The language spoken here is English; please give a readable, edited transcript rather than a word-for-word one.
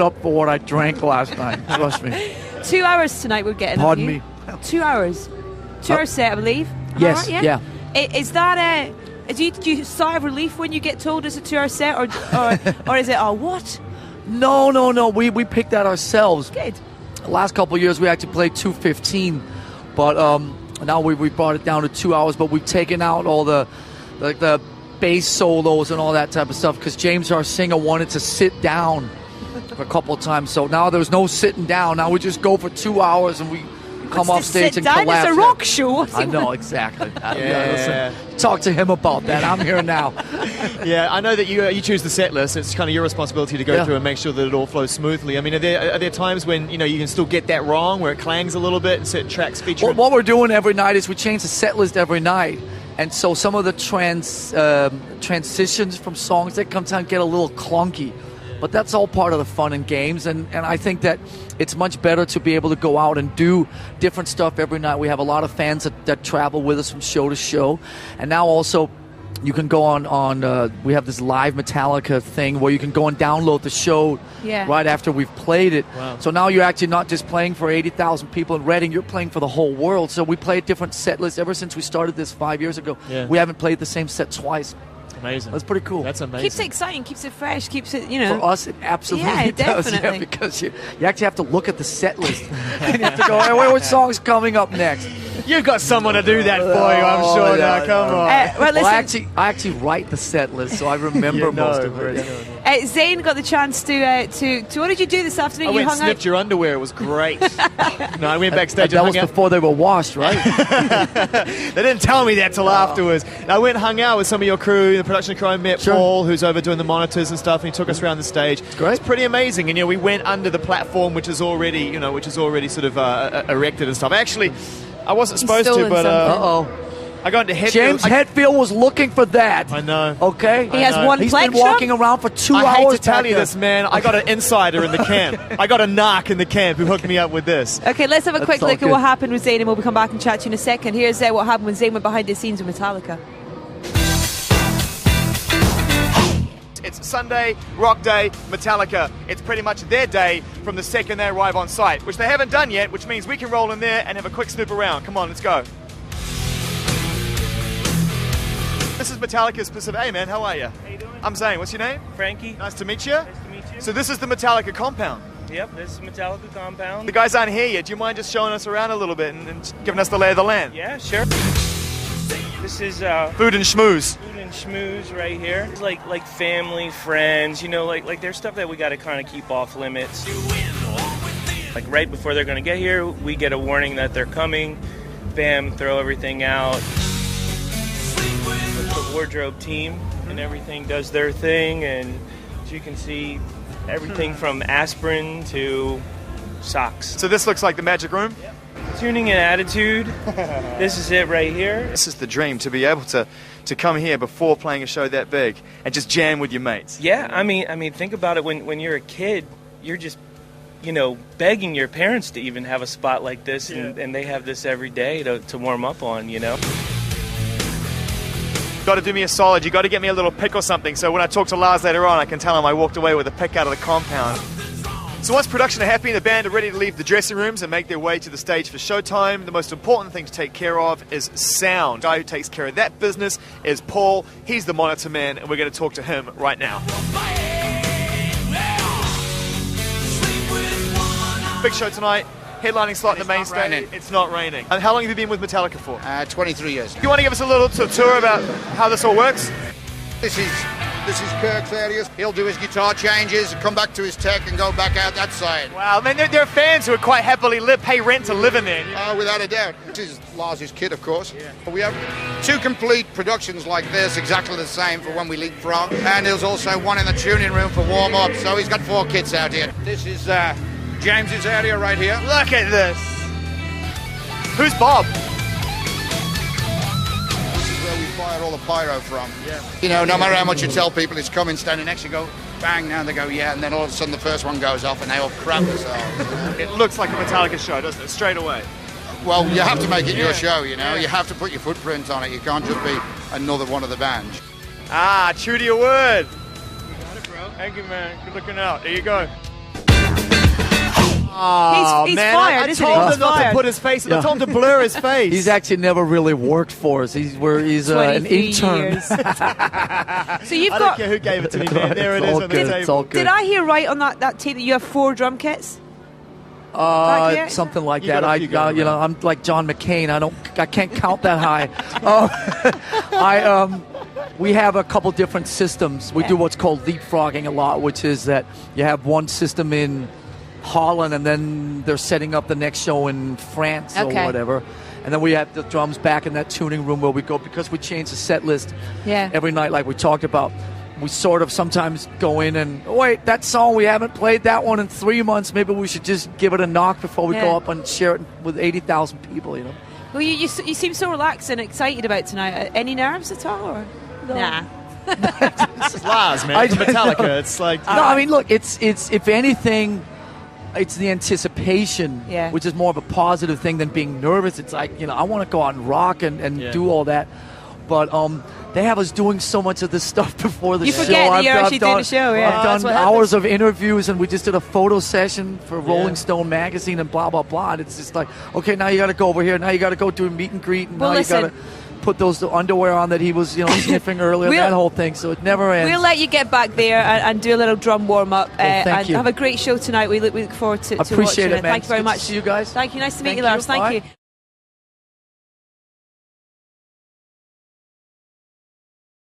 Up for what I drank last night. Trust me. 2 hours tonight we're getting. Pardon me. 2 hours. 2 hours set, I believe. Yes. Right? Yeah. Is that do you sigh of relief when you get told it's a 2 hour set, or is it what? No. We picked that ourselves. Good. The last couple of years we actually played 2:15, but now we brought it down to 2 hours. But we've taken out all the bass solos and all that type of stuff because James, our singer, wanted to sit down a couple of times, so now there's no sitting down. Now we just go for 2 hours and we come off stage and collapse. It's a rock show. I know, exactly. Listen, talk to him about that. I'm here now. Yeah, I know that you choose the set list. It's kind of your responsibility to go through and make sure that it all flows smoothly. I mean, are there times when you can still get that wrong, where it clangs a little bit and certain tracks feature? Well, what we're doing every night is we change the set list every night. And so some of the transitions from songs that come down get a little clunky. But that's all part of the fun and games, and I think that it's much better to be able to go out and do different stuff every night. We have a lot of fans that travel with us from show to show, and now also you can go on we have this live Metallica thing where you can go and download the show right after we've played it. Wow. So now you're actually not just playing for 80,000 people in Reading, you're playing for the whole world. So we play a different set list ever since we started this 5 years ago. Yeah. We haven't played the same set twice. Amazing. That's pretty cool. That's amazing. Keeps it exciting, keeps it fresh, keeps it, For us, it absolutely does. Definitely. Yeah, because you actually have to look at the set list. And you have to go, hey, what song's coming up next? You've got someone to do that for you, I'm sure. Now, come on. Well, I actually write the set list, so I remember most of it. Zane got the chance to what did you do this afternoon? I You went hung and sniffed out? your underwear. It was great. No, I went backstage. That was before they were washed, right? They didn't tell me that till afterwards. I went and hung out with some of your crew, the production crew. I met Paul, who's over doing the monitors and stuff, and he took us around the stage. It's great. It's pretty amazing. And we went under the platform, which is already sort of erected and stuff. Actually, I wasn't supposed to, but I got into Hetfield. James Hetfield was looking for that. I know. Okay? He has one He's plank been walking around for 2 hours. I hate to tell back you there. this, man. I got an insider in the camp. I got a narc in the camp who hooked me up with this. Okay, let's have a quick all look at good. what happened with Zane, and we'll come back and chat to you in a second. Here's what happened when Zane went behind the scenes with Metallica. It's Sunday, Rock Day, Metallica. It's pretty much their day from the second they arrive on site, which they haven't done yet, which means we can roll in there and have a quick snoop around. Come on, let's go. This is Metallica's specific. Hey, man, how are you? How you doing? I'm Zane. What's your name? Frankie. Nice to meet you. Nice to meet you. So this is the Metallica compound. Yep, this is Metallica compound. The guys aren't here yet. Do you mind just showing us around a little bit and giving us the lay of the land? Yeah, sure. This is Food and schmooze. food and schmooze right here. It's like family, friends, like there's stuff that we got to kind of keep off limits. Like right before they're going to get here, we get a warning that they're coming. Bam, throw everything out. The wardrobe team and everything does their thing, and as you can see, everything from aspirin to socks. So this looks like the magic room? Yep. Tuning and attitude. This is it right here. This is the dream, to be able to come here before playing a show that big and just jam with your mates. Yeah, I mean, think about it. When you're a kid, you're just, begging your parents to even have a spot like this, and they have this every day to warm up on, Got to do me a solid. You got to get me a little pick or something, so when I talk to Lars later on, I can tell him I walked away with a pick out of the compound. So once production are happy and the band are ready to leave the dressing rooms and make their way to the stage for showtime, the most important thing to take care of is sound. The guy who takes care of that business is Paul. He's the monitor man, and we're going to talk to him right now. big show tonight. Headlining slot in the main stage. raining. It's not raining. And how long have you been with Metallica for? 23 years. Do you want to give us a little tour about how this all works? This is Kirk's area. He'll do his guitar changes, come back to his tech, and go back out that side. Wow, man, there are fans who are quite happily pay rent to live in there. Without a doubt. This is Lars' kid, of course. Yeah. We have 2 complete productions like this, exactly the same for when we leapfrog. And there's also one in the tuning room for warm-up. So he's got 4 kits out here. This is James's area right here. Look at this. Who's Bob? Where we fire all the pyro from. Yeah. You know, no matter how much you tell people it's coming, standing next, you go, bang, now they go, yeah, and then all of a sudden the first one goes off and they all crap themselves. It looks like a Metallica show, doesn't it? Straight away. Well, you have to make it your show, you know. You have to put your footprint on it. You can't just be another one of the bands. True to your word. You got it, bro. Thank you, man. Good looking out. There you go. Oh, he's man, fired, I isn't told he? him not to put his face. I told him to blur his face. He's actually never really worked for us. He's an 23 intern. years. So you've I got. don't care who gave it to me, man. There it is on the table. It's all good. Did I hear right on that tape that you have 4 drum kits? Back here? Something like You that. got a few going, You know, I'm like John McCain. I can't count that high. We have a couple different systems. We do what's called leapfrogging a lot, which is that you have one system in Holland, and then they're setting up the next show in France or whatever. And then we have the drums back in that tuning room where we go, because we change the set list every night like we talked about. We sort of sometimes go in and, wait, that song, we haven't played that one in 3 months. Maybe we should just give it a knock before we go up and share it with 80,000 people, you know. Well, you seem so relaxed and excited about tonight. Any nerves at all? Or? No. Nah. This is Lars, man. It's Metallica. It's like... No, I mean, look, it's if anything... It's the anticipation, which is more of a positive thing than being nervous. It's like, you know, I want to go out and rock and do all that. But they have us doing so much of this stuff before the show. You forget that you're actually doing the show, I've done hours of interviews, and we just did a photo session for Rolling Stone magazine and blah, blah, blah. And it's just like, okay, now you got to go over here. Now you got to go do a meet and greet. And now you got to put those underwear on that he was, you know, sniffing earlier, that whole thing. So it never ends. We'll let you get back there and do a little drum warm-up. Thank you. Have a great show tonight. We look forward to appreciate watching it, man. Thank you very much. See you guys. Thank you. Nice to meet you, Lars. Thank you.